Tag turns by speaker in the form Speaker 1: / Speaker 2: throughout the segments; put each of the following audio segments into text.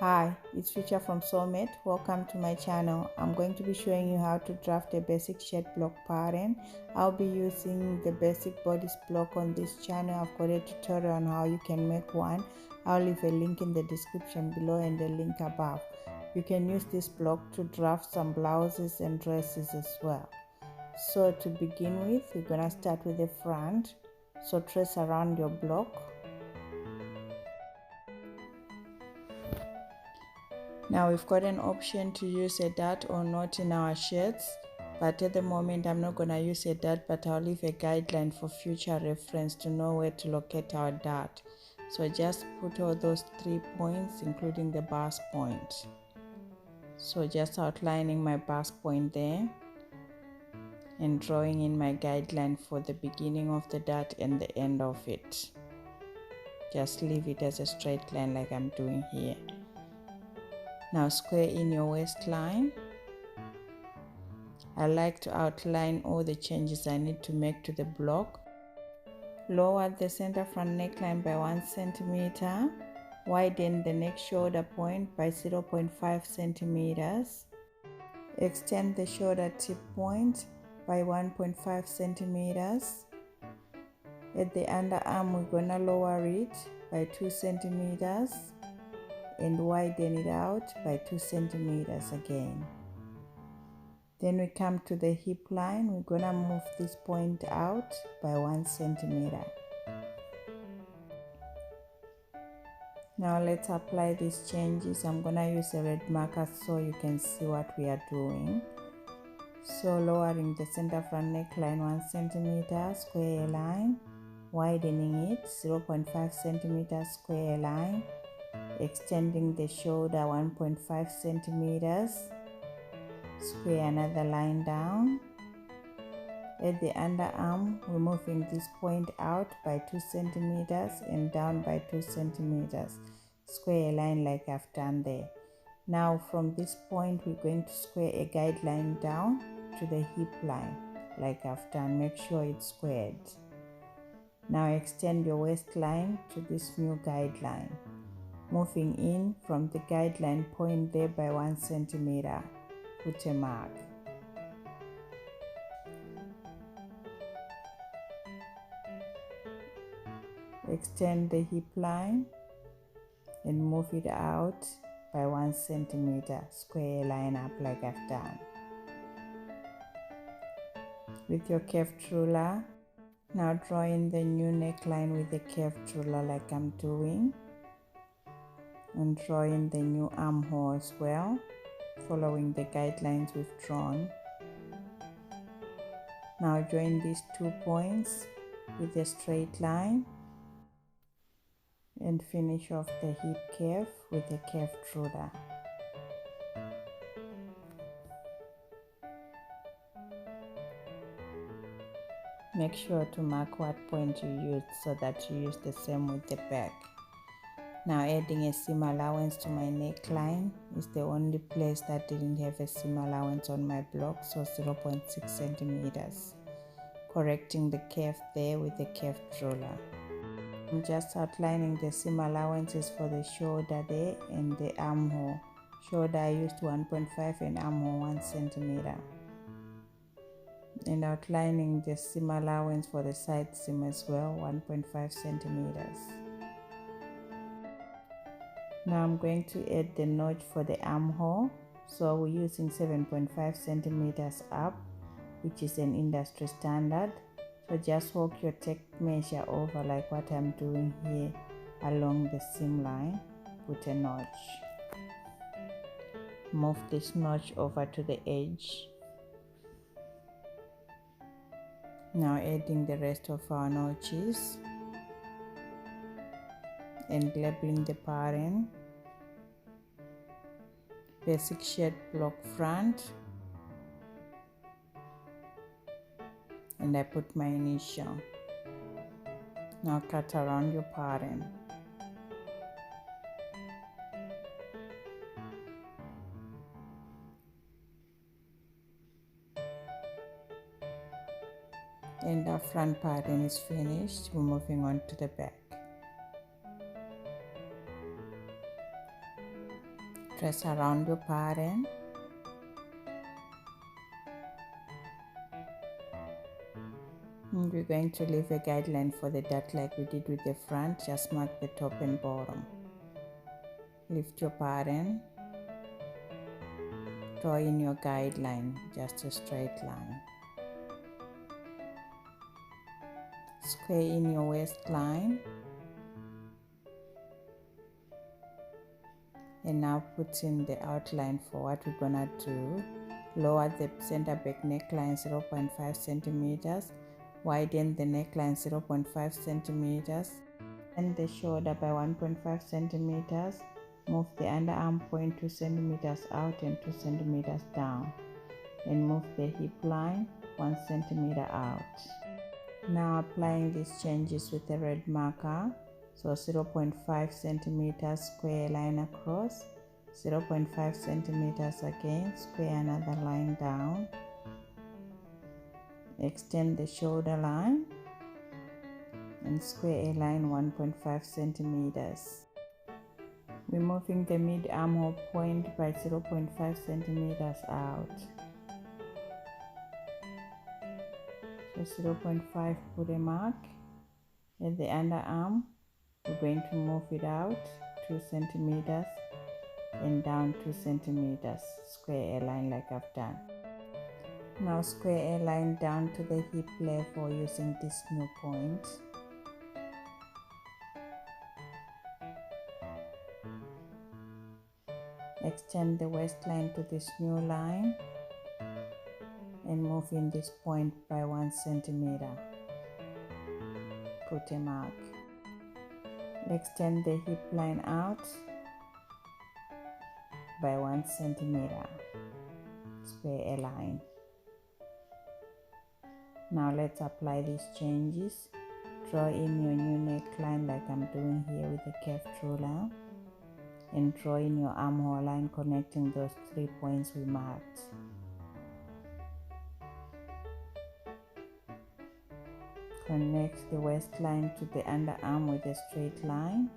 Speaker 1: Hi, it's Future from Sewmate. Welcome to my channel. I'm going to be showing you how to draft a basic shirt block pattern. I'll be using the basic bodice block on this channel. I've got a tutorial on how you can make one. I'll leave a link in the description below and a link above. You can use this block to draft some blouses and dresses as well. So to begin with, we're gonna start with the front. So trace around your block. Now we've got an option to use a dart or not in our shirts, but at the moment I'm not going to use a dart, but I'll leave a guideline for future reference to know where to locate our dart. So just put all those 3 points including the bust point. So just outlining my bust point there and drawing in my guideline for the beginning of the dart and the end of it. Just leave it as a straight line like I'm doing here. Now square in your waistline. I like to outline all the changes I need to make to the block. Lower the center front neckline by 1 centimeter. Widen the neck shoulder point by 0.5 centimeters. Extend the shoulder tip point by 1.5 centimeters. At the underarm, we're gonna lower it by 2 centimeters. And widen it out by 2 centimeters again. Then we come to the hip line. We're gonna move this point out by 1 centimeter. Now let's apply these changes. I'm gonna use a red marker so you can see what we are doing. So lowering the center front neckline 1 centimeter, square a line, widening it 0.5 centimeters, square a line, extending the shoulder 1.5 centimeters, square another line down. At the underarm, we're moving this point out by 2 centimeters and down by 2 centimeters, square a line like I've done there. Now from this point, we're going to square a guideline down to the hip line like I've done. Make sure it's squared. Now extend your waistline to this new guideline, moving in from the guideline point there by 1 centimeter. Put a mark. Extend the hip line and move it out by 1 centimeter. Square a line up like I've done. With your curved ruler, now draw in the new neckline with the curved ruler like I'm doing. And draw in the new armhole as well, following the guidelines we've drawn. Now join these 2 points with a straight line and finish off the hip curve with a curved ruler. Make sure to mark what point you used so that you use the same with the back. Now adding a seam allowance to my neckline. Is the only place that didn't have a seam allowance on my block, so 0.6 centimeters. Correcting the curve there with a curved ruler. I'm just outlining the seam allowances for the shoulder there and the armhole. Shoulder I used 1.5 and armhole 1 centimeter. And outlining the seam allowance for the side seam as well, 1.5 centimeters. Now I'm going to add the notch for the armhole. So we're using 7.5 centimeters up, which is an industry standard. So just walk your tape measure over like what I'm doing here along the seam line. Put a notch. Move this notch over to the edge. Now adding the rest of our notches and labeling the pattern. Basic shirt block front, and I put my initial. Now cut around your pattern. And our front pattern is finished. We're moving on to the back. Trace around your pattern. And we're going to leave a guideline for the dart like we did with the front. Just mark the top and bottom. Lift your pattern. Draw in your guideline, just a straight line. Square in your waistline. And now put in the outline for what we're gonna do. Lower the center back neckline 0.5 centimeters. Widen the neckline 0.5 centimeters. Bend the shoulder by 1.5 centimeters. Move the underarm point 2 centimeters out and 2 centimeters down. And move the hip line 1 centimeter out. Now applying these changes with a red marker. So 0.5 centimeters square line across, 0.5 centimeters again, square another line down. Extend the shoulder line and square a line 1.5 centimeters. Removing the mid armhole point by 0.5 centimeters out. So 0.5, put a mark. At the underarm, we're going to move it out 2 centimeters and down 2 centimeters. Square a line like I've done. Now square a line down to the hip level using this new point. Extend the waistline to this new line and move in this point by 1 centimeter. Put a mark. Extend the hip line out by 1 centimeter. Square a line. Now let's apply these changes. Draw in your new neckline like I'm doing here with a curved ruler. And draw in your armhole line connecting those 3 points we marked. Connect the waistline to the underarm with a straight line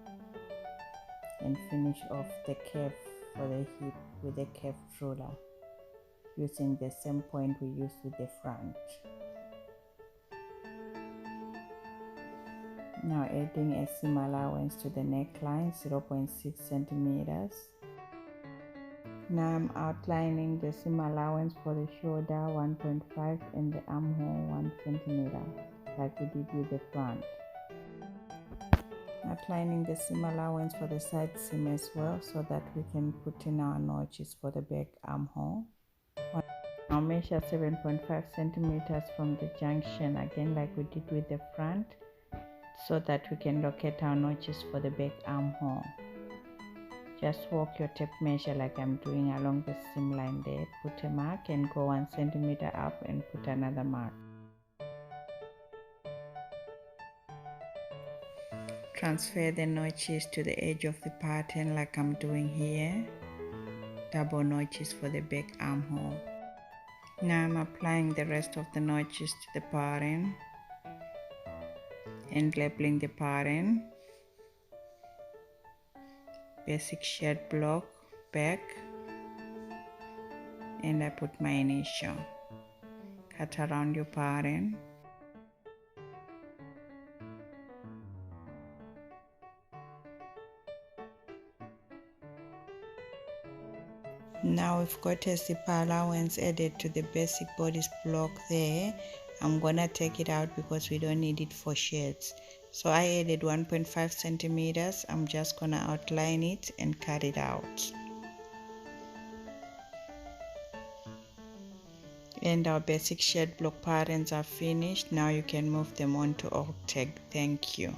Speaker 1: and finish off the curve for the hip with a curved ruler using the same point we used with the front. Now adding a seam allowance to the neckline 0.6 centimeters. Now I'm outlining the seam allowance for the shoulder 1.5 and the armhole 1 centimeter like we did with the front. Outlining the seam allowance for the side seam as well so that we can put in our notches for the back armhole. Now measure 7.5 centimeters from the junction again like we did with the front so that we can locate our notches for the back armhole. Just walk your tape measure like I'm doing along the seam line there. Put a mark and go 1 centimeter up and put another mark. Transfer the notches to the edge of the pattern like I'm doing here. Double notches for the back armhole. Now I'm applying the rest of the notches to the pattern and labeling the pattern. Basic shirt block back, and I put my initial. Cut around your pattern. Now we've got a zip allowance added to the basic bodice block there. I'm gonna take it out because we don't need it for shirts. So I added 1.5 centimeters. I'm just gonna outline it and cut it out. And our basic shirt block patterns are finished. Now you can move them on to alt tag. Thank you.